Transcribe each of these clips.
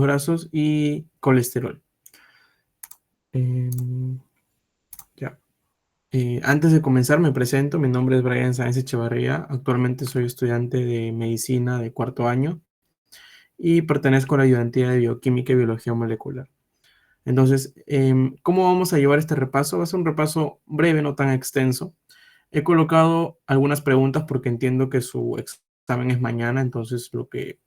grasos y colesterol. Ya. Antes de comenzar, me presento. Mi nombre es Brian Sáenz Echevarría. Actualmente soy estudiante de medicina de cuarto año y pertenezco a la ayudantía de bioquímica y biología molecular. Entonces, ¿cómo vamos a llevar este repaso? Va a ser un repaso breve, no tan extenso. He colocado algunas preguntas porque entiendo que su examen es mañana, entonces lo que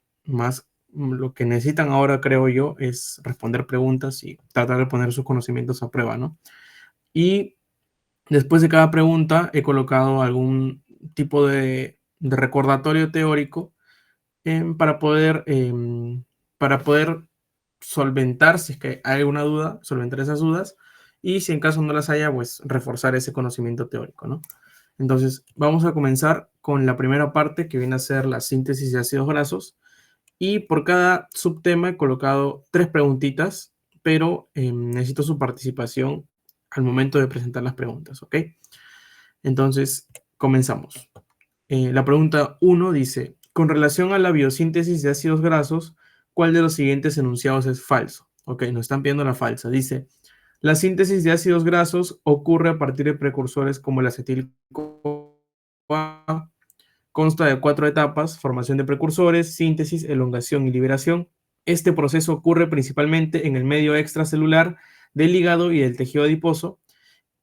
necesitan ahora, creo yo, es responder preguntas y tratar de poner sus conocimientos a prueba, ¿no? Y después de cada pregunta he colocado algún tipo de recordatorio teórico para poder solventar, si es que hay alguna duda, solventar esas dudas, y si en caso no las haya, pues reforzar ese conocimiento teórico, ¿no? Entonces, vamos a comenzar con la primera parte, que viene a ser la síntesis de ácidos grasos, y por cada subtema he colocado 3 preguntitas, pero necesito su participación al momento de presentar las preguntas, ¿ok? Entonces, comenzamos. La pregunta 1 dice, con relación a la biosíntesis de ácidos grasos, ¿cuál de los siguientes enunciados es falso? Ok, nos están pidiendo la falsa. Dice, la síntesis de ácidos grasos ocurre a partir de precursores como el acetil-CoA, consta de 4 etapas, formación de precursores, síntesis, elongación y liberación. Este proceso ocurre principalmente en el medio extracelular del hígado y del tejido adiposo.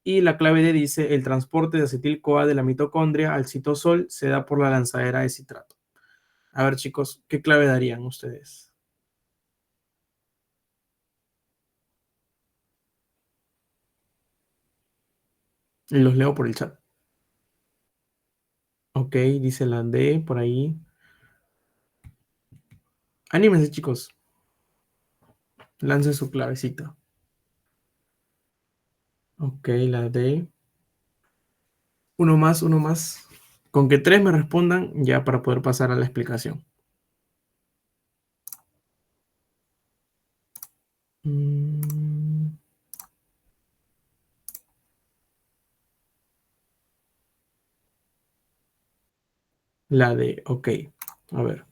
Y la clave D dice, el transporte de acetil-CoA de la mitocondria al citosol se da por la lanzadera de citrato. A ver, chicos, ¿qué clave darían ustedes? Los leo por el chat. Ok, dice la D por ahí. Anímense, chicos. Lance su clavecita. Ok, la D. Uno más, uno más. Con que 3 me respondan ya para poder pasar a la explicación. La D, ok. A ver.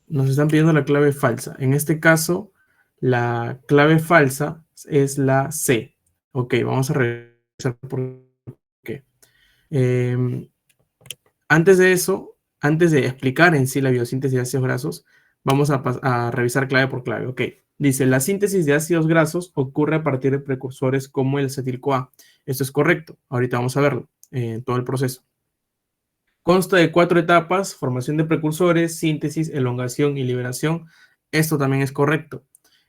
Nos están pidiendo la clave falsa. En este caso, la clave falsa es la C. Ok, vamos a revisar por qué. Eh, Antes de eso, antes de explicar en sí la biosíntesis de ácidos grasos, vamos a revisar clave por clave. Ok, dice, la síntesis de ácidos grasos ocurre a partir de precursores como el acetil-CoA. Esto es correcto. Ahorita vamos a verlo, todo el proceso. Consta de 4 etapas, formación de precursores, síntesis, elongación y liberación. Esto también es correcto.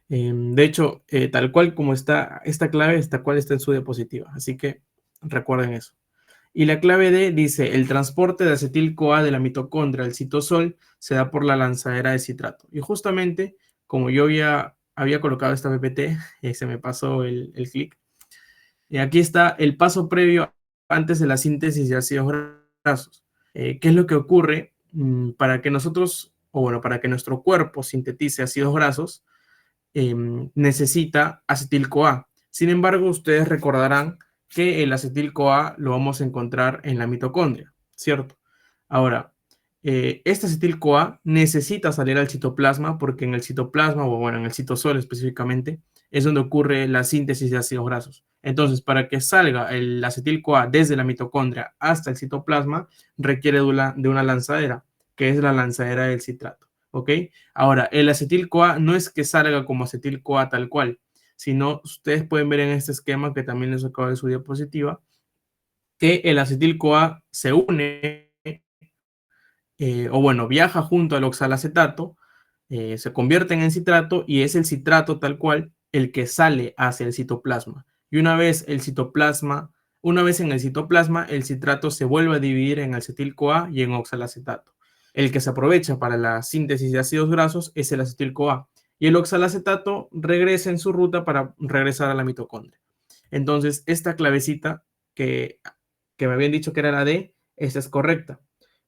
De hecho, tal cual como está esta clave, esta cual está en su diapositiva. Así que recuerden eso. Y la clave D dice, el transporte de acetil-CoA de la mitocondria al citosol se da por la lanzadera de citrato. Y justamente, como yo había colocado esta PPT, se me pasó el clic. Y aquí está el paso previo antes de la síntesis de ácidos grasos. ¿Qué es lo que ocurre para que nosotros, o bueno, para que nuestro cuerpo sintetice ácidos grasos? Necesita acetil-CoA. Sin embargo, ustedes recordarán que el acetil-CoA lo vamos a encontrar en la mitocondria, ¿cierto? Ahora, este acetil-CoA necesita salir al citoplasma porque en el citoplasma, o bueno, en el citosol específicamente, es donde ocurre la síntesis de ácidos grasos. Entonces, para que salga el acetil-CoA desde la mitocondria hasta el citoplasma, requiere de una lanzadera, que es la lanzadera del citrato. ¿Ok? Ahora, el acetil-CoA no es que salga como acetil-CoA tal cual, sino ustedes pueden ver en este esquema que también les acabo de su diapositiva, que el acetil-CoA se une, o bueno, viaja junto al oxalacetato, se convierten en citrato y es el citrato tal cual el que sale hacia el citoplasma. Y una vez en el citoplasma, el citrato se vuelve a dividir en acetil-CoA y en oxalacetato. El que se aprovecha para la síntesis de ácidos grasos es el acetil-CoA y el oxalacetato regresa en su ruta para regresar a la mitocondria. Entonces, esta clavecita que me habían dicho que era la D, esta es correcta,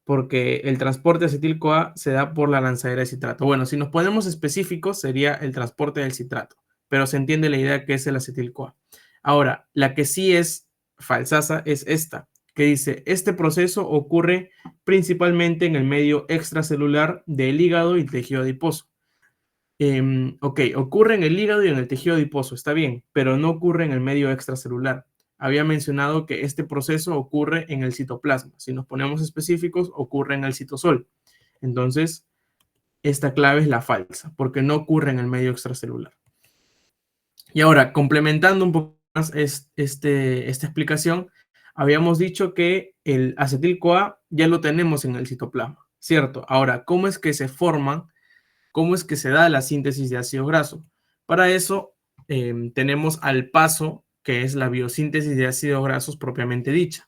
porque el transporte de acetil-CoA se da por la lanzadera de citrato. Bueno, si nos ponemos específicos, sería el transporte del citrato, pero se entiende la idea que es el acetil-CoA. Ahora, la que sí es falsaza es esta, que dice, este proceso ocurre principalmente en el medio extracelular del hígado y tejido adiposo. Ok, ocurre en el hígado y en el tejido adiposo, está bien, pero no ocurre en el medio extracelular. Había mencionado que este proceso ocurre en el citoplasma. Si nos ponemos específicos, ocurre en el citosol. Entonces, esta clave es la falsa, porque no ocurre en el medio extracelular. Y ahora, complementando un poco más esta explicación, habíamos dicho que el acetil-CoA ya lo tenemos en el citoplasma, ¿cierto? Ahora, ¿cómo es que se forman? ¿Cómo es que se da la síntesis de ácido graso? Para eso tenemos al paso, que es la biosíntesis de ácidos grasos propiamente dicha.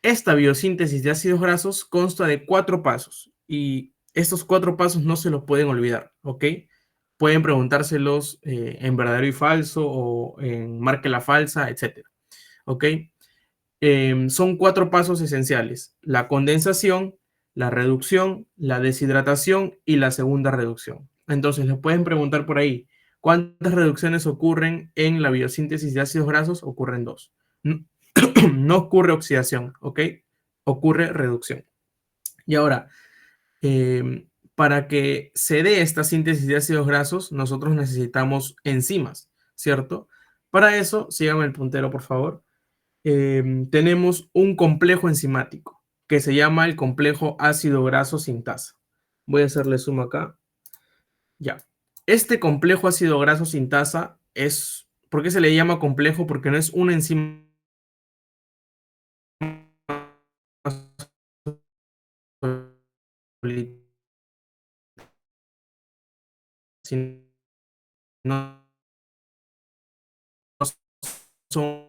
Esta biosíntesis de ácidos grasos consta de 4 pasos y estos 4 pasos no se los pueden olvidar, ¿ok? Pueden preguntárselos en verdadero y falso o en marque la falsa, etcétera, ¿ok? Son 4 pasos esenciales: la condensación, la reducción, la deshidratación y la segunda reducción. Entonces, les pueden preguntar por ahí, ¿cuántas reducciones ocurren en la biosíntesis de ácidos grasos? Ocurren 2. No, no ocurre oxidación, ¿ok? Ocurre reducción. Y ahora, para que se dé esta síntesis de ácidos grasos, nosotros necesitamos enzimas, ¿cierto? Para eso, síganme el puntero, por favor. Tenemos un complejo enzimático que se llama el complejo ácido graso sintasa. Voy a hacerle zoom acá. Ya. Este complejo ácido graso sintasa es, ¿por qué se le llama complejo? Porque no es una enzima, sino son.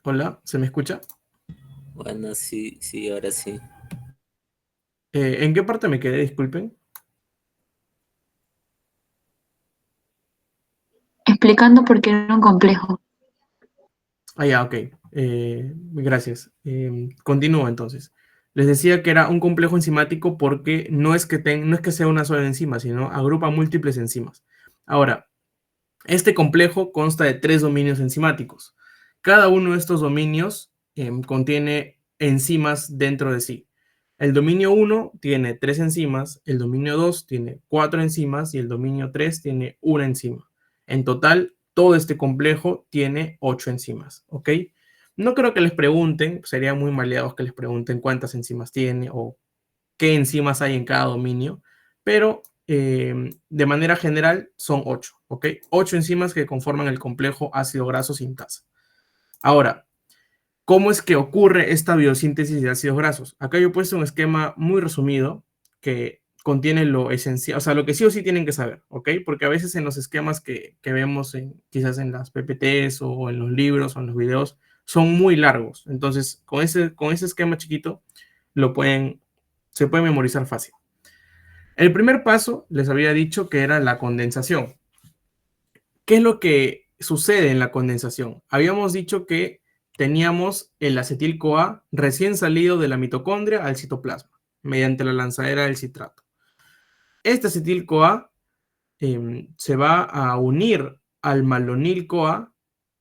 Hola, ¿se me escucha? Bueno, sí, sí, ahora sí. ¿En qué parte me quedé? Disculpen. Explicando por qué era un complejo. Ah, ya, ok. Gracias. Continúo entonces. Les decía que era un complejo enzimático porque no es que sea una sola enzima, sino agrupa múltiples enzimas. Ahora, este complejo consta de 3 dominios enzimáticos. Cada uno de estos dominios contiene enzimas dentro de sí. El dominio 1 tiene 3 enzimas, el dominio 2 tiene 4 enzimas y el dominio 3 tiene una enzima. En total, todo este complejo tiene 8 enzimas, ¿ok? No creo que les pregunten, serían muy maleados que les pregunten cuántas enzimas tiene o qué enzimas hay en cada dominio, pero de manera general son 8, ¿ok? 8 enzimas que conforman el complejo ácido graso sintasa. Ahora, ¿cómo es que ocurre esta biosíntesis de ácidos grasos? Acá yo he puesto un esquema muy resumido que contiene lo esencial, o sea, lo que sí o sí tienen que saber, ¿ok? Porque a veces en los esquemas que vemos quizás en las PPTs o en los libros o en los videos son muy largos. Entonces, con ese esquema chiquito lo pueden, se puede memorizar fácil. El primer paso les había dicho que era la condensación. ¿Qué es lo que sucede en la condensación? Habíamos dicho que teníamos el acetil-CoA recién salido de la mitocondria al citoplasma, mediante la lanzadera del citrato. Este acetil-CoA se va a unir al malonil-CoA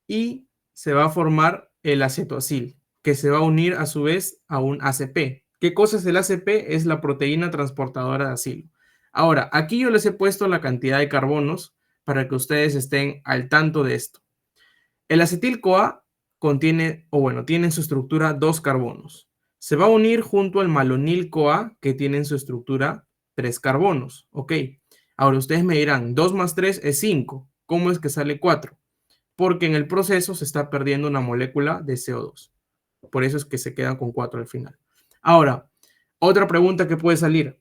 y se va a formar el acetoacil, que se va a unir a su vez a un ACP. ¿Qué cosa es el ACP? Es la proteína transportadora de acilo. Ahora, aquí yo les he puesto la cantidad de carbonos para que ustedes estén al tanto de esto. El acetil-CoA contiene, o bueno, tiene en su estructura 2 carbonos. Se va a unir junto al malonil-CoA, que tiene en su estructura 3 carbonos. Ok. Ahora ustedes me dirán, 2 más 3 es 5. ¿Cómo es que sale 4? Porque en el proceso se está perdiendo una molécula de CO2. Por eso es que se quedan con 4 al final. Ahora, otra pregunta que puede salir.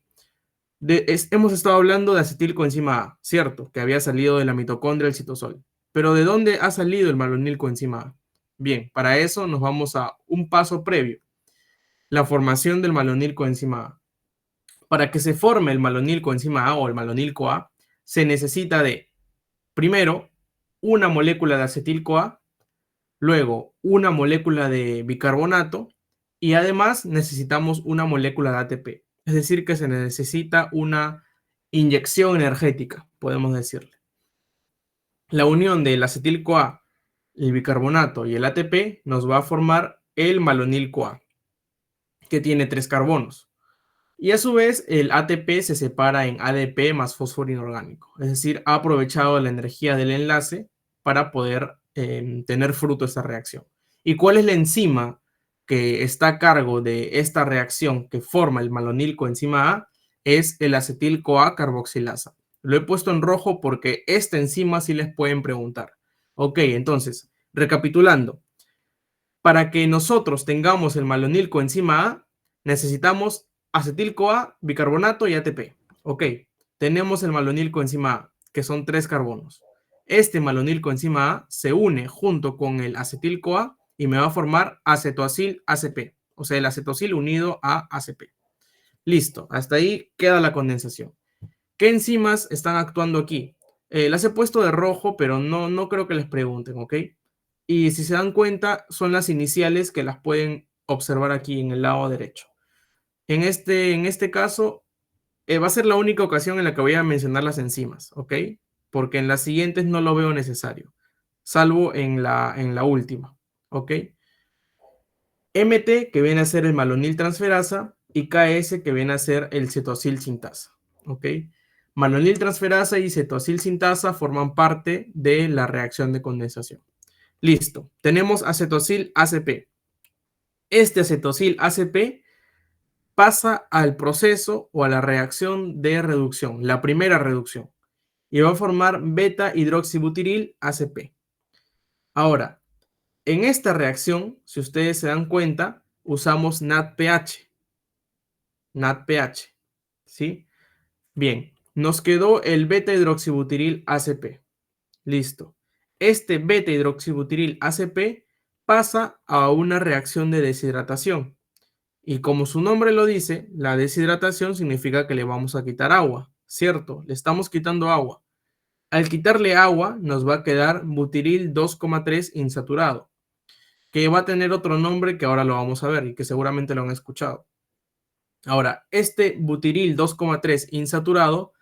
Hemos estado hablando de acetilcoenzima A, ¿cierto? Que había salido de la mitocondria del citosol. Pero ¿de dónde ha salido el malonilcoenzima A? Bien, para eso nos vamos a un paso previo, la formación del malonilcoenzima A. Para que se forme el malonilcoenzima A o el malonil-CoA, se necesita de, primero, una molécula de acetil-CoA, luego una molécula de bicarbonato y además necesitamos una molécula de ATP. Es decir, que se necesita una inyección energética, podemos decirle. La unión del acetil-CoA, el bicarbonato y el ATP nos va a formar el malonil-CoA, que tiene 3 carbonos. Y a su vez, el ATP se separa en ADP más fósforo inorgánico. Es decir, ha aprovechado la energía del enlace para poder tener fruto esta reacción. ¿Y cuál es la enzima que está a cargo de esta reacción que forma el malonil coenzima A? Es el acetil-CoA carboxilasa. Lo he puesto en rojo porque esta enzima sí les pueden preguntar. Ok, entonces, recapitulando. Para que nosotros tengamos el malonil coenzima A, necesitamos acetil-CoA, bicarbonato y ATP. Ok, tenemos el malonil coenzima A, que son 3 carbonos. Este malonil coenzima A se une junto con el acetil-CoA y me va a formar acetoacil-ACP, o sea, el acetocil unido a ACP. Listo, hasta ahí queda la condensación. ¿Qué enzimas están actuando aquí? Las he puesto de rojo, pero no creo que les pregunten, ¿ok? Y si se dan cuenta, son las iniciales que las pueden observar aquí en el lado derecho. En este caso, va a ser la única ocasión en la que voy a mencionar las enzimas, ¿ok? Porque en las siguientes no lo veo necesario, salvo en la última, ¿ok? MT, que viene a ser el malonil transferasa, y KS, que viene a ser el cetoacil sintasa, ¿ok? Malonil transferasa y cetoacil sintasa forman parte de la reacción de condensación. Listo, tenemos acetocil ACP. Este acetocil ACP pasa al proceso o a la reacción de reducción, la primera reducción, y va a formar beta hidroxibutiril ACP. Ahora, en esta reacción, si ustedes se dan cuenta, usamos NADPH. NADPH, ¿sí? Bien, nos quedó el beta hidroxibutiril ACP. Listo. Este beta hidroxibutiril ACP pasa a una reacción de deshidratación. Y como su nombre lo dice, la deshidratación significa que le vamos a quitar agua, ¿cierto? Le estamos quitando agua. Al quitarle agua, nos va a quedar butiril 2,3 insaturado, que va a tener otro nombre que ahora lo vamos a ver y que seguramente lo han escuchado. Ahora, este butiril 2,3 insaturado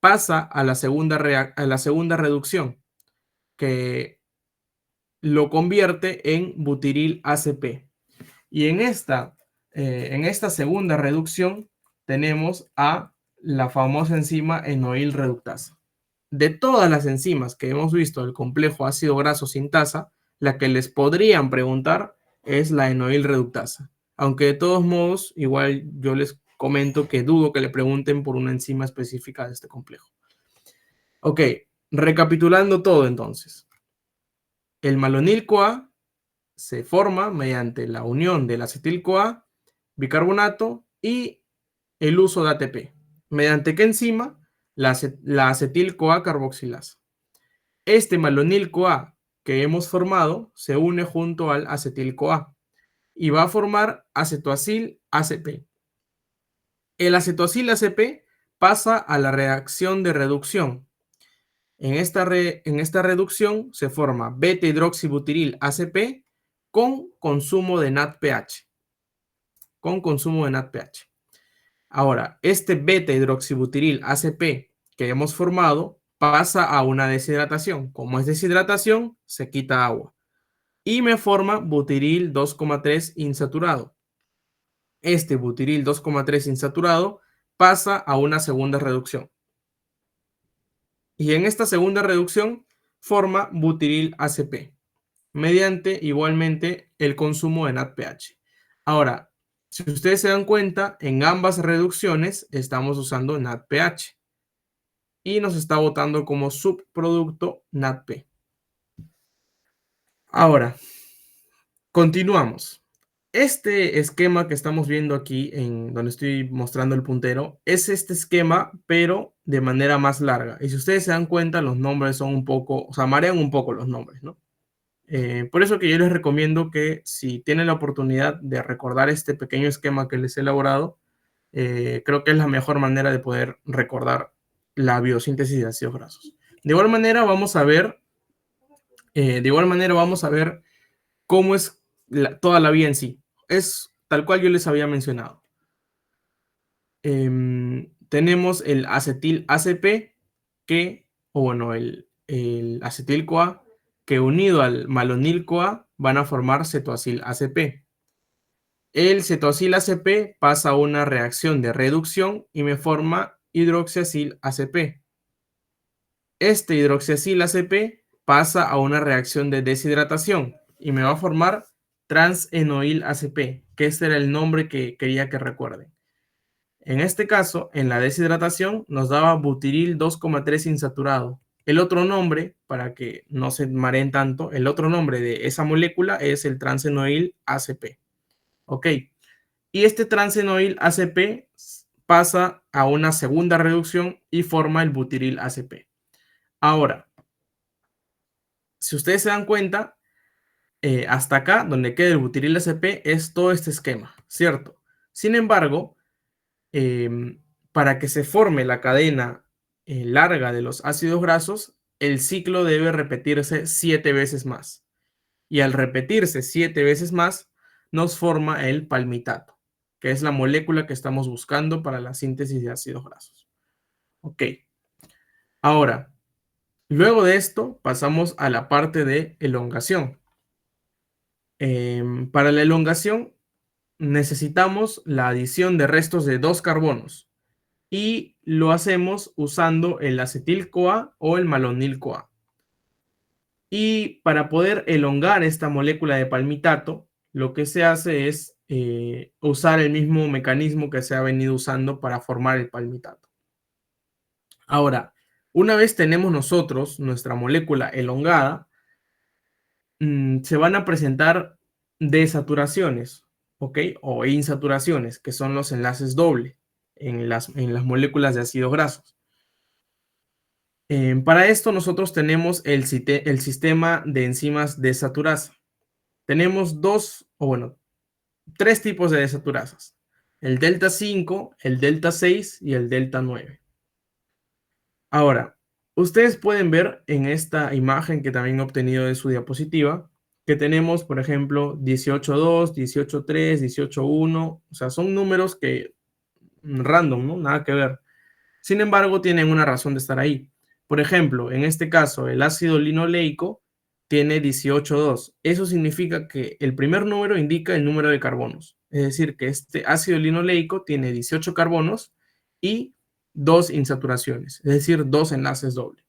pasa a la segunda reducción, que lo convierte en butiril ACP. Y en esta segunda reducción tenemos a la famosa enzima enoil reductasa. De todas las enzimas que hemos visto del complejo ácido graso sintasa, la que les podrían preguntar es la enoil reductasa. Aunque de todos modos, igual yo les comento que dudo que le pregunten por una enzima específica de este complejo. Ok, recapitulando todo entonces. El malonil-CoA se forma mediante la unión del acetil-CoA, bicarbonato y el uso de ATP. ¿Mediante qué enzima? La acetil-CoA carboxilasa. Este malonil-CoA que hemos formado se une junto al acetil-CoA y va a formar acetoacil-ACP. El acetoacil-ACP pasa a la reacción de reducción. En esta reducción se forma beta-hidroxibutiril ACP con consumo de NADPH. Ahora, este beta-hidroxibutiril ACP que hemos formado pasa a una deshidratación. Como es deshidratación, se quita agua. Y me forma butiril 2,3 insaturado. Este butiril 2,3 insaturado pasa a una segunda reducción. Y en esta segunda reducción forma butiril ACP, mediante igualmente el consumo de NADPH. Ahora, si ustedes se dan cuenta, en ambas reducciones estamos usando NADPH y nos está botando como subproducto NADP. Ahora, continuamos. Este esquema que estamos viendo aquí, en donde estoy mostrando el puntero, es este esquema, pero de manera más larga. Y si ustedes se dan cuenta, los nombres son un poco, o sea, marean un poco los nombres, ¿no? Por eso que yo les recomiendo que si tienen la oportunidad de recordar este pequeño esquema que les he elaborado, creo que es la mejor manera de poder recordar la biosíntesis de ácidos grasos. De igual manera vamos a ver cómo es toda la vía en sí. es tal cual yo les había mencionado. Tenemos el acetil ACP, el acetil-CoA, que unido al malonil-CoA van a formar cetoacil ACP. El cetoacil ACP pasa a una reacción de reducción y me forma hidroxiacil ACP. Este hidroxiacil ACP pasa a una reacción de deshidratación y me va a formar transenoil ACP, que este era el nombre que quería que recuerden. En este caso, en la deshidratación nos daba butiril 2,3 insaturado. El otro nombre, para que no se mareen tanto, el otro nombre de esa molécula es el transenoil ACP. Ok. Y este transenoil ACP pasa a una segunda reducción y forma el butiril ACP. Ahora, si ustedes se dan cuenta, hasta acá, donde queda el butiril ACP, es todo este esquema, ¿cierto? Sin embargo, para que se forme la cadena larga de los ácidos grasos, el ciclo debe repetirse 7 veces más. Y al repetirse 7 veces más, nos forma el palmitato, que es la molécula que estamos buscando para la síntesis de ácidos grasos. Ok. Ahora, luego de esto, pasamos a la parte de elongación. Para la elongación, necesitamos la adición de restos de 2 carbonos. Y lo hacemos usando el acetil-CoA o el malonil-CoA. Y para poder elongar esta molécula de palmitato, lo que se hace es usar el mismo mecanismo que se ha venido usando para formar el palmitato. Ahora, una vez tenemos nosotros nuestra molécula elongada, se van a presentar desaturaciones, ¿ok? O insaturaciones, que son los enlaces doble en las moléculas de ácidos grasos. Para esto nosotros tenemos el sistema de enzimas desaturasa. Tenemos tres tipos de desaturasas. El delta 5, el delta 6 y el delta 9. Ahora, ustedes pueden ver en esta imagen que también he obtenido de su diapositiva que tenemos, por ejemplo, 18.2, 18.3, 18.1. O sea, son números que random, ¿no? Nada que ver. Sin embargo, tienen una razón de estar ahí. Por ejemplo, en este caso, el ácido linoleico tiene 18,2. Eso significa que el primer número indica el número de carbonos. Es decir, que este ácido linoleico tiene 18 carbonos y 2 insaturaciones, es decir, 2 enlaces dobles.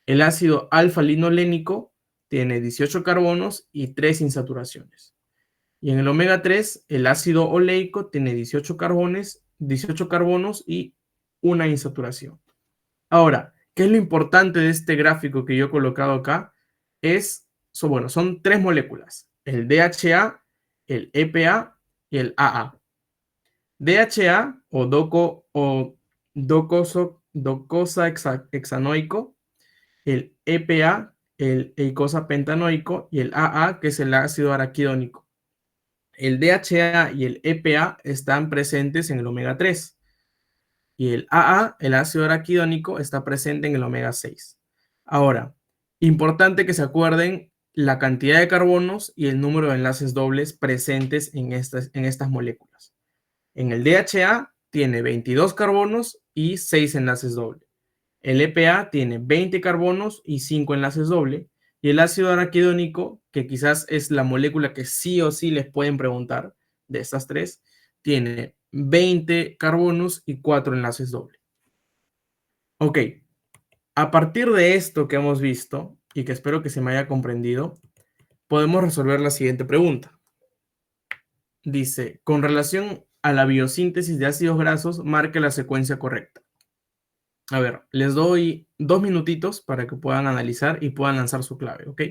El ácido alfa-linolénico tiene 18 carbonos y 3 insaturaciones. Y en el omega 3, el ácido oleico tiene 18 carbonos y una insaturación. Ahora, ¿qué es lo importante de este gráfico que yo he colocado acá? Son 3 moléculas, el DHA, el EPA y el AA. DHA o docosahexanoico, el EPA, el eicosapentanoico y el AA, que es el ácido araquidónico. El DHA y el EPA están presentes en el omega 3 y el AA, el ácido araquidónico, está presente en el omega 6. Ahora, importante que se acuerden la cantidad de carbonos y el número de enlaces dobles presentes en estas moléculas. En el DHA tiene 22 carbonos y 6 enlaces dobles. El EPA tiene 20 carbonos y 5 enlaces dobles. Y el ácido araquidónico, que quizás es la molécula que sí o sí les pueden preguntar de estas tres, tiene 20 carbonos y 4 enlaces dobles. Ok, a partir de esto que hemos visto y que espero que se me haya comprendido, podemos resolver la siguiente pregunta. Dice, con relación a la biosíntesis de ácidos grasos, marque la secuencia correcta. A ver, les doy 2 minutitos para que puedan analizar y puedan lanzar su clave, ¿ok?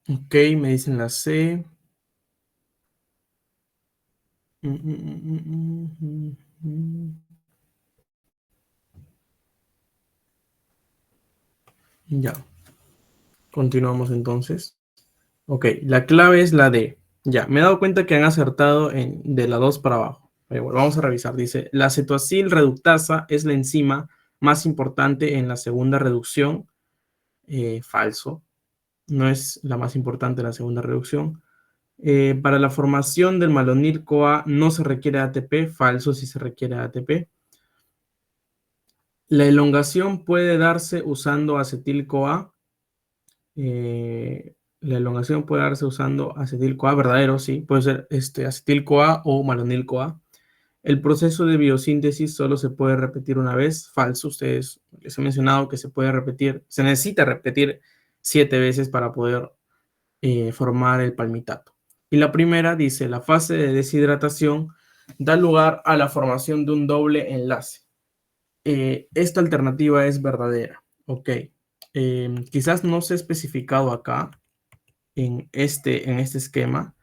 Ok, me dicen la C. Ya, continuamos entonces. Ok, la clave es la D. Ya, me he dado cuenta que han acertado de la 2 para abajo. Pero bueno, vamos a revisar. Dice, la cetoacyl reductasa es la enzima más importante en la segunda reducción. Falso. No es la más importante en la segunda reducción. Para la formación del malonil-CoA no se requiere ATP. Falso, si se requiere ATP. La elongación puede darse usando acetil-CoA. La elongación puede darse usando acetil-CoA, verdadero, sí. Puede ser acetil-CoA o malonil-CoA. El proceso de biosíntesis solo se puede repetir una vez. Falso, ustedes les he mencionado que se puede repetir, se necesita repetir 7 veces para poder formar el palmitato. Y la primera dice, la fase de deshidratación da lugar a la formación de un doble enlace. Esta alternativa es verdadera. Ok. Quizás no se ha especificado acá en este esquema.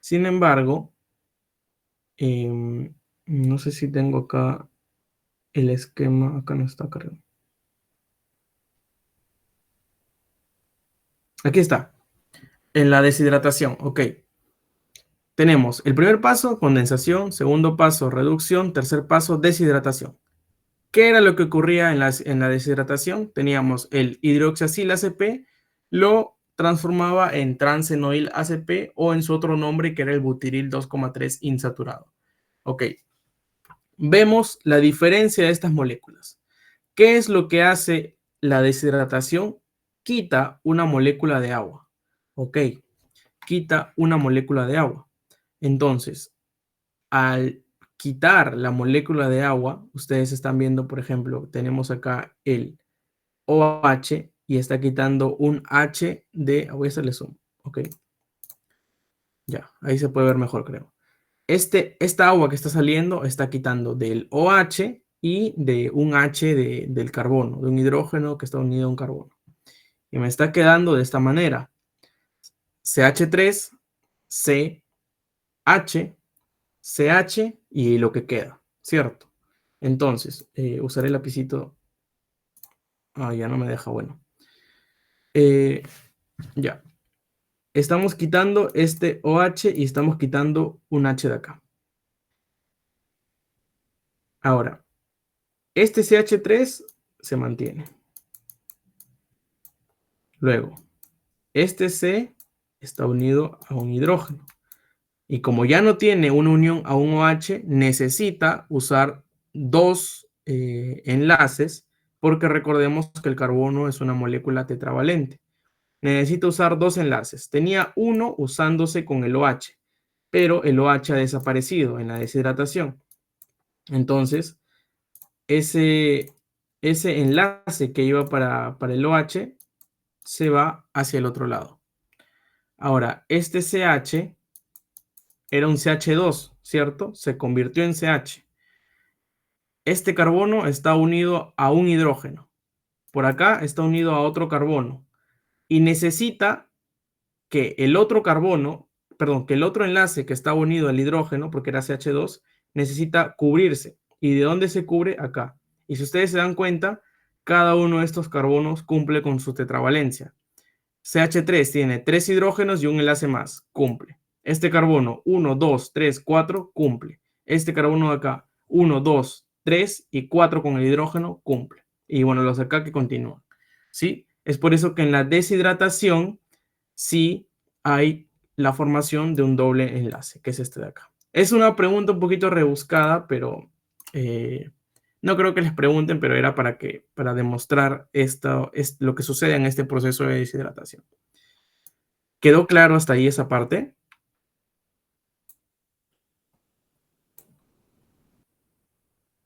Sin embargo, no sé si tengo acá el esquema. Acá no está, creo. Aquí está. En la deshidratación. Ok. Tenemos el primer paso, condensación. Segundo paso, reducción. Tercer paso, deshidratación. ¿Qué era lo que ocurría en la deshidratación? Teníamos el hidroxiacil ACP, lo transformaba en transenoil ACP o en su otro nombre que era el butiril 2,3 insaturado. Ok. Vemos la diferencia de estas moléculas. ¿Qué es lo que hace la deshidratación? Quita una molécula de agua. Ok. Quita una molécula de agua. Entonces, al quitar la molécula de agua, ustedes están viendo, por ejemplo, tenemos acá el OH y está quitando un H de, voy a hacerle zoom, ok, ya, ahí se puede ver mejor, creo. Esta agua que está saliendo está quitando del OH y de un H del carbono, de un hidrógeno que está unido a un carbono. Y me está quedando de esta manera. CH3, CH, CH y lo que queda, ¿cierto? Entonces, usaré el lapicito. Ya no me deja, bueno. Ya. Estamos quitando este OH y estamos quitando un H de acá. Ahora, este CH3 se mantiene. Luego, este C está unido a un hidrógeno. Y como ya no tiene una unión a un OH, necesita usar dos enlaces, porque recordemos que el carbono es una molécula tetravalente. Necesita usar dos enlaces. Tenía uno usándose con el OH, pero el OH ha desaparecido en la deshidratación. Entonces, ese enlace que iba para el OH se va hacia el otro lado. Ahora, este CH era un CH2, ¿cierto? Se convirtió en CH. Este carbono está unido a un hidrógeno. Por acá está unido a otro carbono. Y necesita que el otro carbono, perdón, que el otro enlace que está unido al hidrógeno, porque era CH2, necesita cubrirse. ¿Y de dónde se cubre? Acá. Y si ustedes se dan cuenta, cada uno de estos carbonos cumple con su tetravalencia. CH3 tiene 3 hidrógenos y un enlace más, cumple. Este carbono, 1, 2, 3, 4, cumple. Este carbono de acá, 1, 2, 3 y 4 con el hidrógeno, cumple. Y bueno, los de acá que continúan. ¿Sí? Es por eso que en la deshidratación sí hay la formación de un doble enlace, que es este de acá. Es una pregunta un poquito rebuscada, pero no creo que les pregunten, pero era para demostrar esto, es lo que sucede en este proceso de deshidratación. ¿Quedó claro hasta ahí esa parte?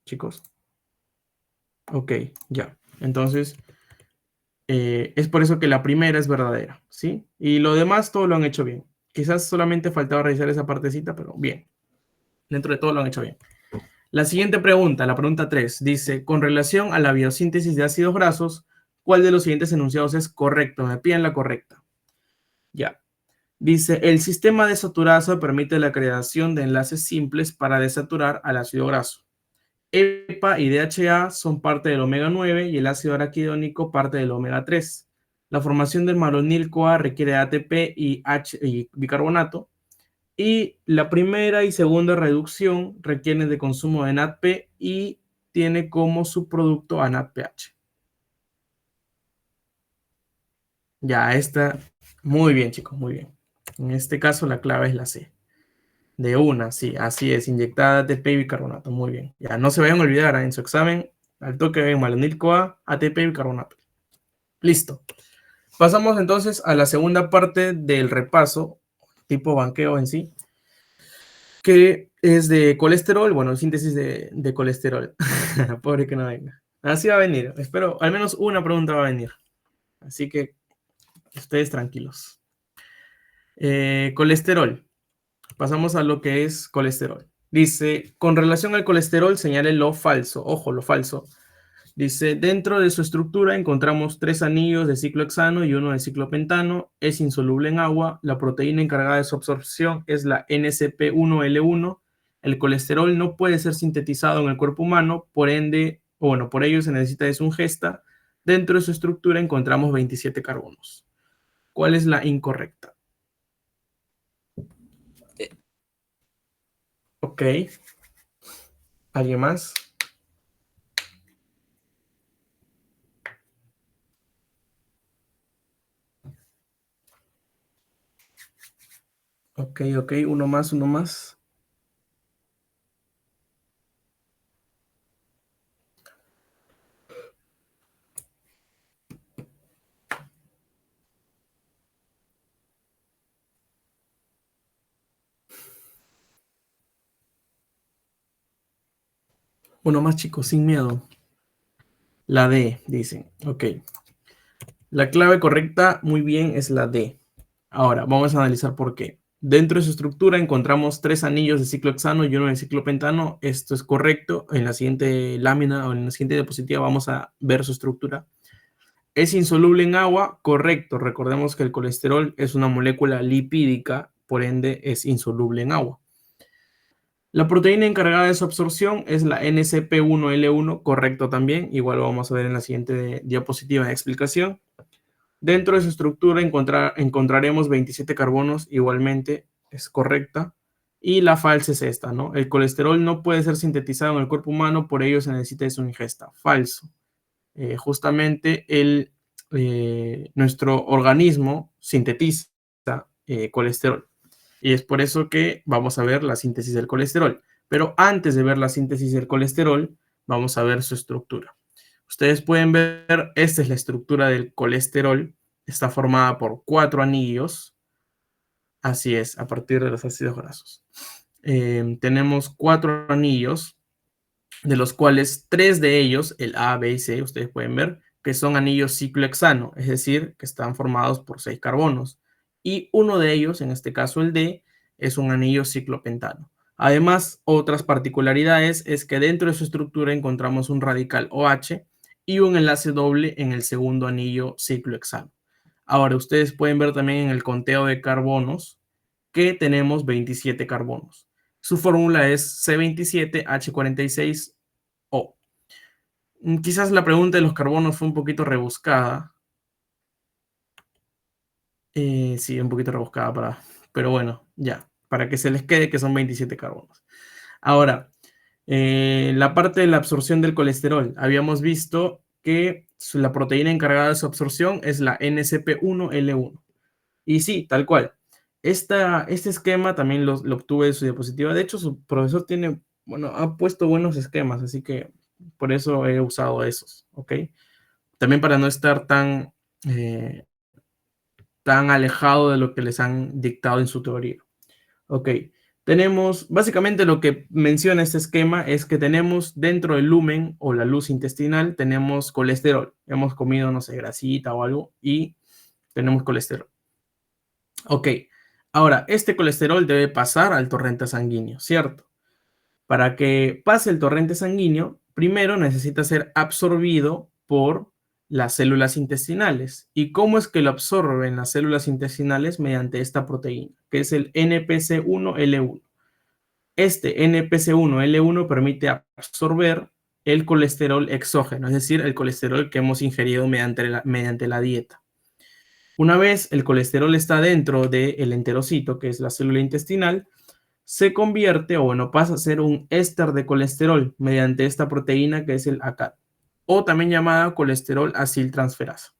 Chicos. Ok, ya. Entonces, es por eso que la primera es verdadera, ¿sí? Y lo demás todo lo han hecho bien. Quizás solamente faltaba revisar esa partecita, pero bien. Dentro de todo lo han hecho bien. La siguiente pregunta, la pregunta 3, dice, con relación a la biosíntesis de ácidos grasos, ¿cuál de los siguientes enunciados es correcto? Me piden la correcta. Ya. Dice, el sistema desaturasa permite la creación de enlaces simples para desaturar al ácido graso. EPA y DHA son parte del omega 9 y el ácido araquidónico parte del omega 3. La formación del malonil-CoA requiere ATP y bicarbonato. Y la primera y segunda reducción requieren de consumo de NADP y tiene como subproducto a NADPH. Ya, está muy bien, chicos, muy bien. En este caso la clave es la C. De una, sí, así es, inyectada ATP y bicarbonato, muy bien. Ya, no se vayan a olvidar, en su examen, al toque ven malonil-CoA, ATP y bicarbonato. Listo. Pasamos entonces a la segunda parte del repaso, tipo banqueo en sí, que es de colesterol, bueno, síntesis de colesterol. Pobre que no venga. Así va a venir, espero, al menos una pregunta va a venir. Así que ustedes tranquilos. Colesterol. Pasamos a lo que es colesterol. Dice, con relación al colesterol, señale lo falso. Ojo, lo falso. Dice, dentro de su estructura encontramos 3 anillos de ciclohexano y uno de ciclopentano. Es insoluble en agua. La proteína encargada de su absorción es la NSP1L1. El colesterol no puede ser sintetizado en el cuerpo humano, por ende, o bueno, por ello se necesita de su ingesta. Dentro de su estructura encontramos 27 carbonos. ¿Cuál es la incorrecta? Ok. ¿Alguien más? Ok, ok, uno más, uno más. Uno más, chicos, sin miedo. La D, dicen. Ok. La clave correcta, muy bien, es la D. Ahora, vamos a analizar por qué. Dentro de su estructura encontramos 3 anillos de ciclohexano y uno de ciclopentano. Esto es correcto. En la siguiente lámina o en la siguiente diapositiva vamos a ver su estructura. ¿Es insoluble en agua? Correcto. Recordemos que el colesterol es una molécula lipídica, por ende es insoluble en agua. La proteína encargada de su absorción es la NCP1L1, correcto también. Igual lo vamos a ver en la siguiente diapositiva de explicación. Dentro de su estructura encontraremos 27 carbonos, igualmente es correcta. Y la falsa es esta, ¿no? El colesterol no puede ser sintetizado en el cuerpo humano, por ello se necesita de su ingesta. Falso. Justamente nuestro organismo sintetiza colesterol. Y es por eso que vamos a ver la síntesis del colesterol. Pero antes de ver la síntesis del colesterol, vamos a ver su estructura. Ustedes pueden ver, esta es la estructura del colesterol. Está formada por 4 anillos. Así es, a partir de los ácidos grasos. Tenemos 4 anillos, de los cuales 3 de ellos, el A, B y C, ustedes pueden ver, que son anillos ciclohexano, es decir, que están formados por 6 carbonos. Y uno de ellos, en este caso el D, es un anillo ciclopentano. Además, otras particularidades es que dentro de su estructura encontramos un radical OH y un enlace doble en el segundo anillo ciclohexano. Ahora, ustedes pueden ver también en el conteo de carbonos que tenemos 27 carbonos. Su fórmula es C27H46O. Quizás la pregunta de los carbonos fue un poquito rebuscada. Sí, un poquito rebuscada, pero bueno, ya, para que se les quede que son 27 carbonos. Ahora, la parte de la absorción del colesterol. Habíamos visto que la proteína encargada de su absorción es la NCP1L1. Y sí, tal cual. Este esquema también lo obtuve de su diapositiva. De hecho, su profesor tiene, bueno, ha puesto buenos esquemas, así que por eso he usado esos, ¿ok? También para no estar tan alejado de lo que les han dictado en su teoría. Ok, tenemos, básicamente lo que menciona este esquema es que tenemos dentro del lumen o la luz intestinal, tenemos colesterol. Hemos comido, no sé, grasita o algo y tenemos colesterol. Ok, ahora, este colesterol debe pasar al torrente sanguíneo, ¿cierto? Para que pase el torrente sanguíneo, primero necesita ser absorbido por las células intestinales. ¿Y cómo es que lo absorben las células intestinales? Mediante esta proteína, que es el NPC1L1. Este NPC1L1 permite absorber el colesterol exógeno, es decir, el colesterol que hemos ingerido mediante la dieta. Una vez el colesterol está dentro del enterocito, que es la célula intestinal, se convierte, o bueno, pasa a ser un éster de colesterol mediante esta proteína que es el ACAT, o también llamada colesterol aciltransferasa.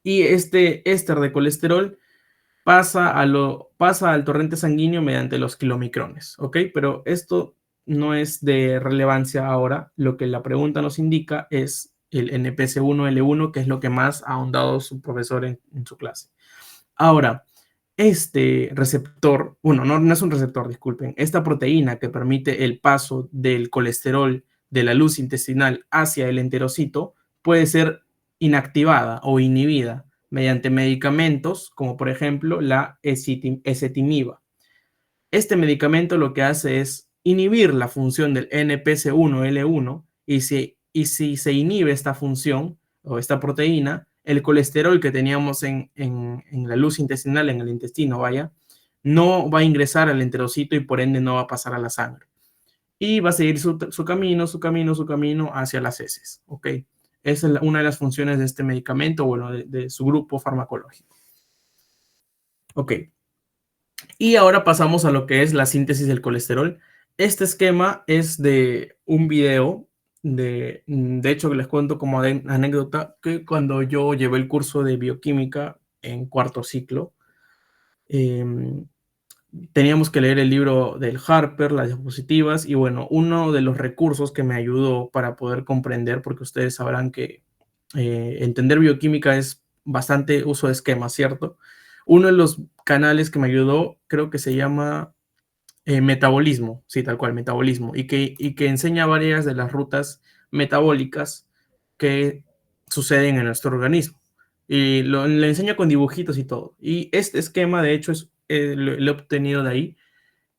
Y este éster de colesterol pasa al torrente sanguíneo mediante los kilomicrones, ¿ok? Pero esto no es de relevancia ahora. Lo que la pregunta nos indica es el NPC1L1, que es lo que más ha ahondado su profesor en su clase. Ahora, este receptor, bueno, no es un receptor, disculpen, esta proteína que permite el paso del colesterol de la luz intestinal hacia el enterocito puede ser inactivada o inhibida mediante medicamentos como por ejemplo la ezetimiba. Este medicamento lo que hace es inhibir la función del NPC1L1 y si se inhibe esta función o esta proteína, el colesterol que teníamos en la luz intestinal, en el intestino, vaya, no va a ingresar al enterocito y por ende no va a pasar a la sangre. Y va a seguir su camino hacia las heces, ¿ok? Esa es una de las funciones de este medicamento, bueno, de su grupo farmacológico. Ok. Y ahora pasamos a lo que es la síntesis del colesterol. Este esquema es de un video, de hecho les cuento como anécdota que cuando yo llevé el curso de bioquímica en cuarto ciclo, teníamos que leer el libro del Harper, las diapositivas, y bueno, uno de los recursos que me ayudó para poder comprender, porque ustedes sabrán que entender bioquímica es bastante uso de esquemas, ¿cierto? Uno de los canales que me ayudó, creo que se llama Metabolismo, sí, tal cual, Metabolismo, y que enseña varias de las rutas metabólicas que suceden en nuestro organismo. Y le enseña con dibujitos y todo. Y este esquema, de hecho, lo he obtenido de ahí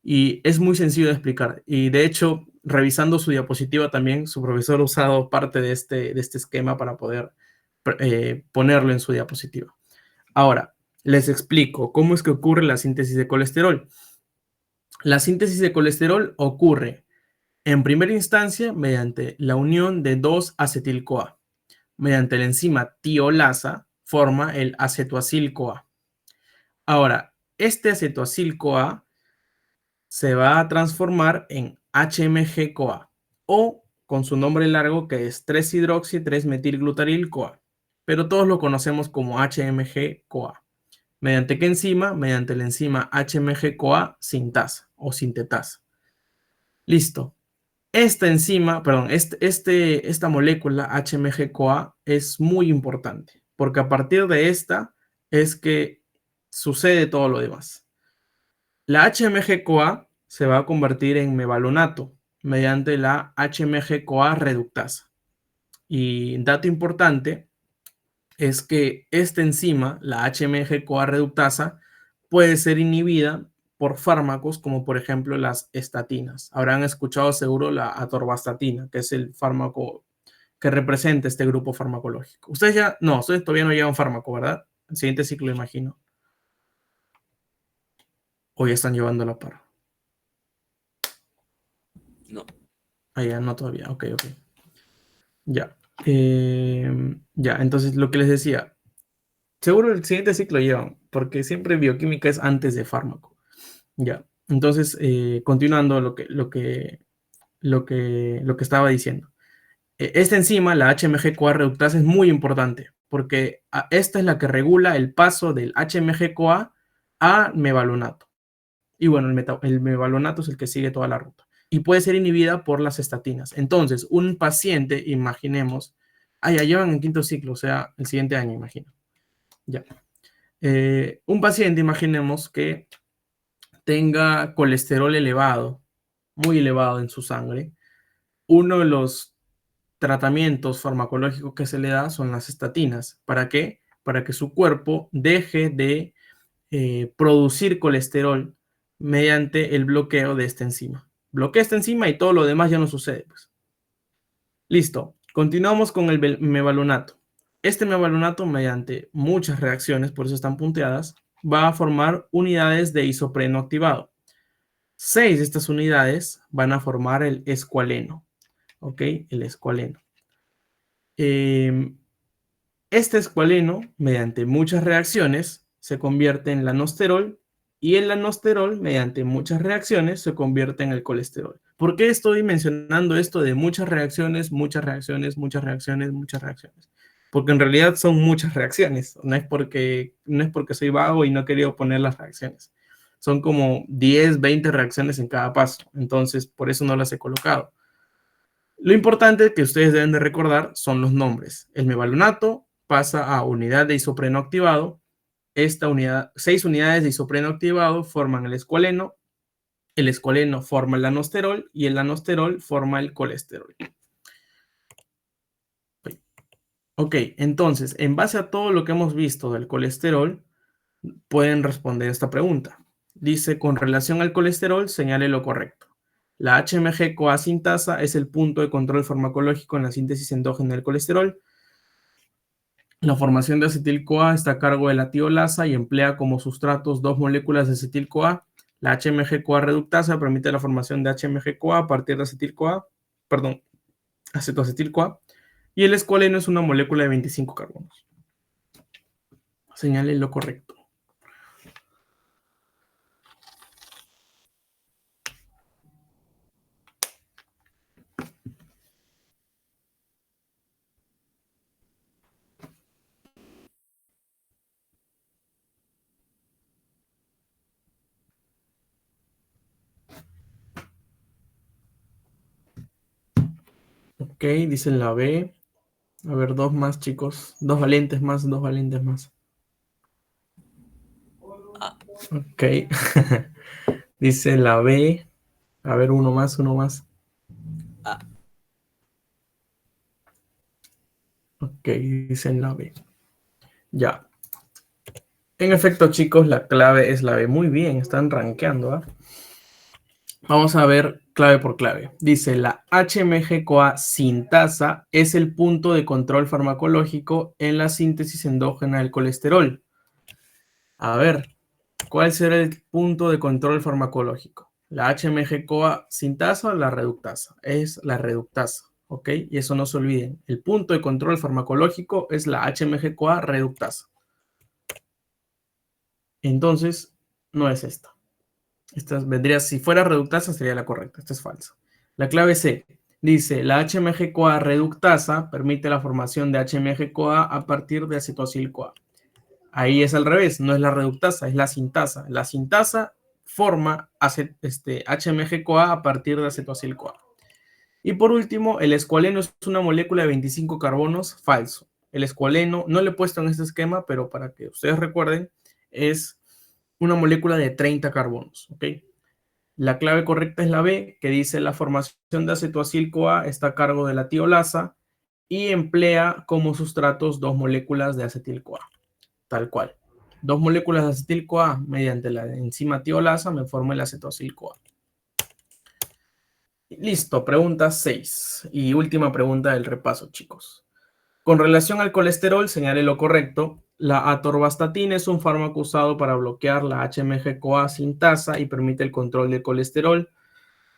y es muy sencillo de explicar. Y de hecho, revisando su diapositiva también, su profesor ha usado parte de este esquema para poder ponerlo en su diapositiva. Ahora, les explico cómo es que ocurre la síntesis de colesterol. La síntesis de colesterol ocurre en primera instancia mediante la unión de 2-acetil-CoA. Mediante la enzima tiolasa forma el acetoacil-CoA. Ahora, este acetoacil-CoA se va a transformar en HMG-CoA o con su nombre largo que es 3-hidroxi-3-metilglutaril-CoA, pero todos lo conocemos como HMG-CoA. ¿Mediante qué enzima? Mediante la enzima HMG-CoA sintasa o sintetasa. Listo. Esta enzima, perdón, esta molécula HMG-CoA es muy importante porque a partir de esta es que sucede todo lo demás. La HMG-CoA se va a convertir en mevalоnato mediante la HMG-CoA reductasa. Y dato importante es que esta enzima, la HMG-CoA reductasa, puede ser inhibida por fármacos como por ejemplo las estatinas. Habrán escuchado seguro la atorvastatina, que es el fármaco que representa este grupo farmacológico. Ustedes todavía no llevan fármaco, ¿verdad? El siguiente ciclo, imagino. O ya están llevando la par. No. Ah, ya, no todavía. Ok. Ya. Ya, entonces lo que les decía, seguro el siguiente ciclo llevan, porque siempre bioquímica es antes de fármaco. Ya. Entonces, continuando lo que estaba diciendo. Esta enzima, la HMG-CoA reductasa, es muy importante, porque esta es la que regula el paso del HMG-CoA a mevalоnato. Y bueno, el mevalоnato es el que sigue toda la ruta. Y puede ser inhibida por las estatinas. Entonces, un paciente, imaginemos, ya llevan en quinto ciclo, o sea, el siguiente año, imagino. Ya. Un paciente, imaginemos que tenga colesterol elevado, muy elevado en su sangre. Uno de los tratamientos farmacológicos que se le da son las estatinas. ¿Para qué? Para que su cuerpo deje de producir colesterol mediante el bloqueo de esta enzima. Bloquea esta enzima y todo lo demás ya no sucede. Pues. Listo. Continuamos con el mevalоnato. Este mevallonato, mediante muchas reacciones, por eso están punteadas, va a formar unidades de isopreno activado. 6 de estas unidades van a formar el escualeno. ¿Ok? El escualeno. Este escualeno, mediante muchas reacciones, se convierte en lanosterol y el lanosterol, mediante muchas reacciones, se convierte en el colesterol. ¿Por qué estoy mencionando esto de muchas reacciones, muchas reacciones, muchas reacciones, muchas reacciones? Porque en realidad son muchas reacciones. No es porque soy vago y no quería poner las reacciones. Son como 10, 20 reacciones en cada paso. Entonces, por eso no las he colocado. Lo importante que ustedes deben de recordar son los nombres. El mevallonato pasa a unidad de isopreno activado. Esta unidad, 6 unidades de isopreno activado forman el escualeno forma el lanosterol y el lanosterol forma el colesterol. Ok, entonces, en base a todo lo que hemos visto del colesterol, pueden responder esta pregunta. Dice, con relación al colesterol, señale lo correcto. La HMG-CoA sintasa es el punto de control farmacológico en la síntesis endógena del colesterol. La formación de acetil-CoA está a cargo de la tiolasa y emplea como sustratos dos moléculas de acetil-CoA. La HMG-CoA reductasa permite la formación de HMG-CoA a partir de acetoacetil-CoA. Y el escualeno es una molécula de 25 carbonos. Señale lo correcto. Ok, dicen la B. A ver, dos más, chicos. Dos valientes más, dos valientes más. A. Ok. Dice la B. A ver, uno más, uno más. A. Ok, dicen la B. Ya. En efecto, chicos, la clave es la B. Muy bien, están rankeando, ¿ah? Vamos a ver clave por clave. Dice, la HMG-CoA sintasa es el punto de control farmacológico en la síntesis endógena del colesterol. A ver, ¿cuál será el punto de control farmacológico? ¿La HMG-CoA sintasa o la reductasa? Es la reductasa, ¿ok? Y eso no se olviden. El punto de control farmacológico es la HMG-CoA reductasa. Entonces, no es esta. Esta vendría, si fuera reductasa, sería la correcta. Esta es falsa. La clave C dice, la HMG-CoA reductasa permite la formación de HMG-CoA a partir de acetoacil-CoA. Ahí es al revés, no es la reductasa, es la sintasa. La sintasa forma HMG-CoA a partir de acetoacil-CoA. Y por último, el escualeno es una molécula de 25 carbonos, falso. El escualeno, no le he puesto en este esquema, pero para que ustedes recuerden, es una molécula de 30 carbonos, ¿ok? La clave correcta es la B, que dice la formación de acetoacil-CoA está a cargo de la tiolasa y emplea como sustratos dos moléculas de acetil-CoA, tal cual. Dos moléculas de acetil-CoA mediante la enzima tiolasa me forma el acetoacil-CoA. Listo, pregunta 6 y última pregunta del repaso, chicos. Con relación al colesterol, señale lo correcto. La atorvastatina es un fármaco usado para bloquear la HMG-CoA sintasa y permite el control del colesterol.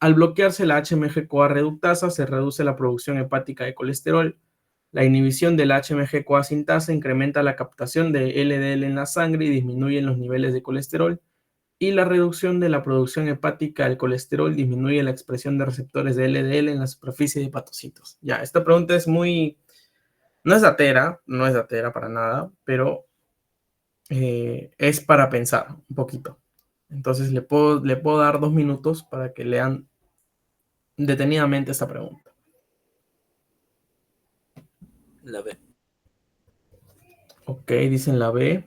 Al bloquearse la HMG-CoA reductasa, se reduce la producción hepática de colesterol. La inhibición de la HMG-CoA sintasa incrementa la captación de LDL en la sangre y disminuye los niveles de colesterol. Y la reducción de la producción hepática del colesterol disminuye la expresión de receptores de LDL en la superficie de hepatocitos. Ya, esta pregunta es muy... No es datera, no es datera para nada, pero es para pensar un poquito. Entonces le puedo dar 2 minutos para que lean detenidamente esta pregunta. La B. Ok, dicen la B.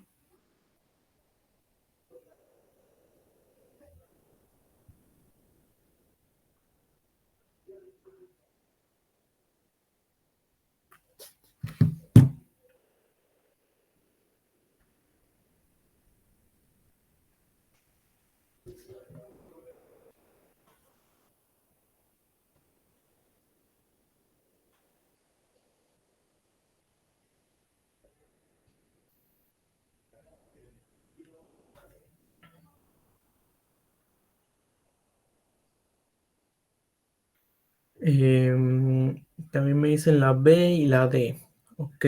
También me dicen la B y la D. Ok.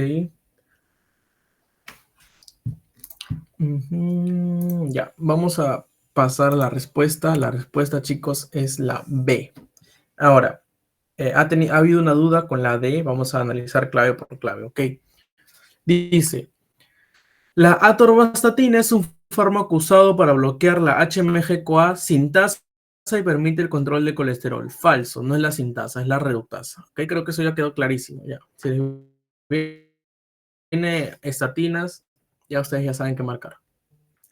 Ya, vamos a pasar a la respuesta. La respuesta, chicos, es la B. Ahora, ha habido una duda con la D. Vamos a analizar clave por clave, ok. Dice, la atorvastatina es un fármaco usado para bloquear la HMG-CoA sintasa y permite el control de colesterol. Falso, no es la sintasa, es la reductasa. Ok, creo que eso ya quedó clarísimo. Ya. Si tiene estatinas, ya ustedes ya saben qué marcar.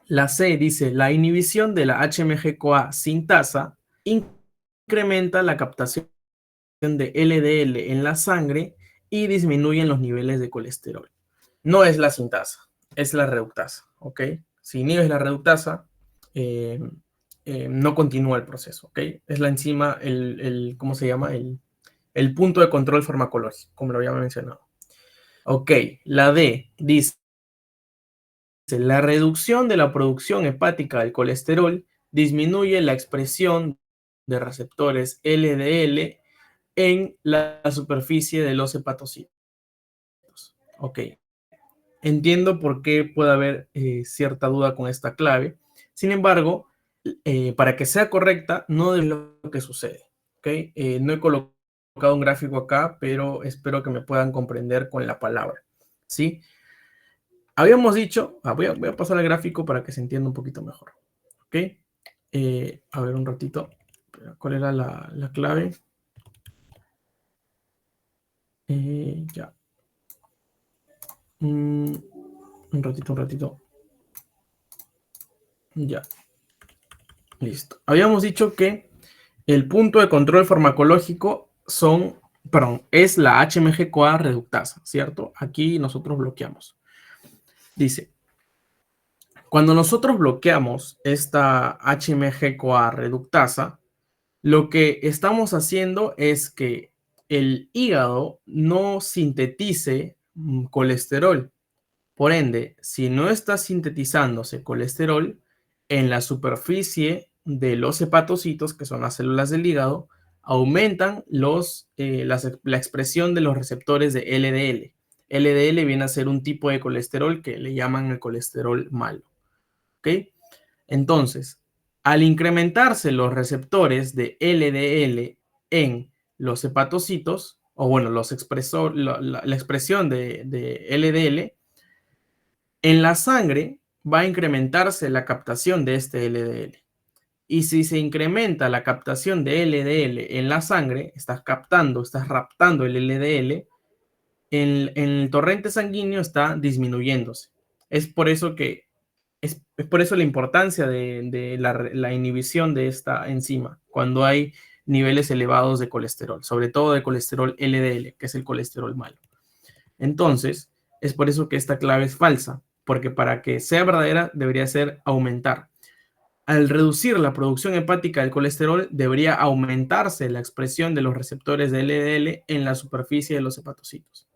La C dice, la inhibición de la HMG-CoA sintasa incrementa la captación de LDL en la sangre y disminuyen los niveles de colesterol. No es la sintasa, es la reductasa, ¿ok? Si inhibes la reductasa, no continúa el proceso, ¿ok? Es la enzima, ¿cómo se llama? El punto de control farmacológico, como lo había mencionado. Ok, la D dice, la reducción de la producción hepática del colesterol disminuye la expresión de receptores LDL en la superficie de los hepatocitos. Ok, entiendo por qué puede haber cierta duda con esta clave. Sin embargo, para que sea correcta, no es lo que sucede. ¿Okay? No he colocado un gráfico acá, pero espero que me puedan comprender con la palabra. ¿Sí? Habíamos dicho, voy a pasar al gráfico para que se entienda un poquito mejor. ¿Ok? A ver un ratito. ¿Cuál era la clave? Ya. Un ratito. Ya. Listo. Habíamos dicho que el punto de control farmacológico es la HMG-CoA reductasa, ¿cierto? Aquí nosotros bloqueamos. Dice, cuando nosotros bloqueamos esta HMG-CoA reductasa, lo que estamos haciendo es que el hígado no sintetice colesterol. Por ende, si no está sintetizándose colesterol en la superficie de los hepatocitos, que son las células del hígado, aumentan la expresión de los receptores de LDL. LDL viene a ser un tipo de colesterol que le llaman el colesterol malo. ¿Ok? Entonces, al incrementarse los receptores de LDL en los hepatocitos, o bueno, la expresión de LDL, en la sangre va a incrementarse la captación de este LDL. Y si se incrementa la captación de LDL en la sangre, estás raptando el LDL, en el torrente sanguíneo está disminuyéndose. Es por eso que es por eso la importancia de la inhibición de esta enzima cuando hay niveles elevados de colesterol, sobre todo de colesterol LDL, que es el colesterol malo. Entonces, es por eso que esta clave es falsa, porque para que sea verdadera debería ser aumentar. Al reducir la producción hepática del colesterol, debería aumentarse la expresión de los receptores de LDL en la superficie de los hepatocitos.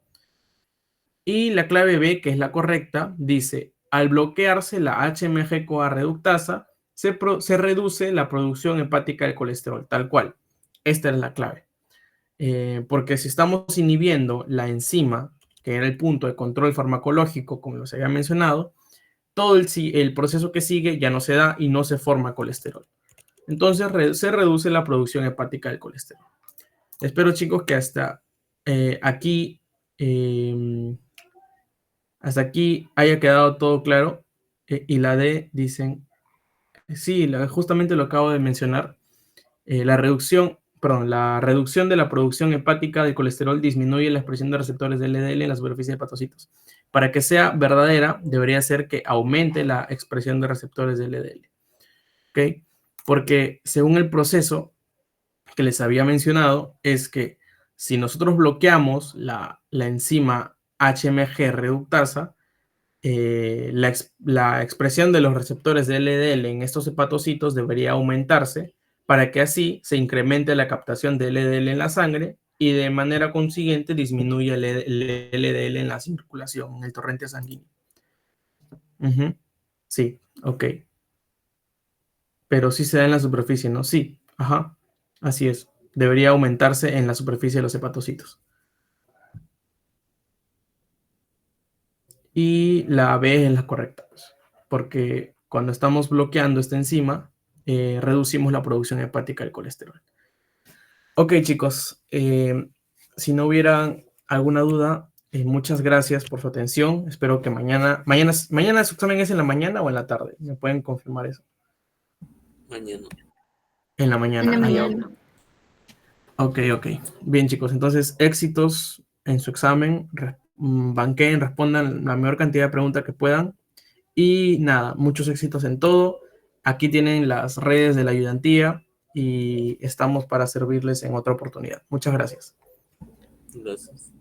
Y la clave B, que es la correcta, dice, al bloquearse la HMG-CoA reductasa, se reduce la producción hepática del colesterol, tal cual. Esta es la clave. Porque si estamos inhibiendo la enzima, que era el punto de control farmacológico, como los había mencionado, todo el proceso que sigue ya no se da y no se forma colesterol. Entonces se reduce la producción hepática del colesterol. Espero, chicos, que hasta aquí haya quedado todo claro. Y la D dicen, sí, justamente lo acabo de mencionar. La reducción de la producción hepática de colesterol disminuye la expresión de receptores de LDL en la superficie de hepatocitos. Para que sea verdadera, debería ser que aumente la expresión de receptores de LDL. ¿Ok? Porque según el proceso que les había mencionado, es que si nosotros bloqueamos la enzima HMG reductasa, la expresión de los receptores de LDL en estos hepatocitos debería aumentarse para que así se incremente la captación de LDL en la sangre y de manera consiguiente disminuya el LDL en la circulación, en el torrente sanguíneo. Sí, ok. Pero sí se da en la superficie, ¿no? Sí, ajá, así es. debería aumentarse en la superficie de los hepatocitos. Y la B es la correcta, pues, porque cuando estamos bloqueando esta enzima, reducimos la producción hepática del colesterol. Ok, chicos, si no hubiera alguna duda, muchas gracias por su atención. Espero que mañana su examen es en la mañana o en la tarde. ¿Me pueden confirmar eso? Mañana. En la mañana. En la Ah, ya. mañana. Ok. Bien, chicos, entonces éxitos en su examen. Banqueen, respondan la mayor cantidad de preguntas que puedan. Y nada, muchos éxitos en todo. Aquí tienen las redes de la ayudantía y estamos para servirles en otra oportunidad. Muchas gracias. Gracias.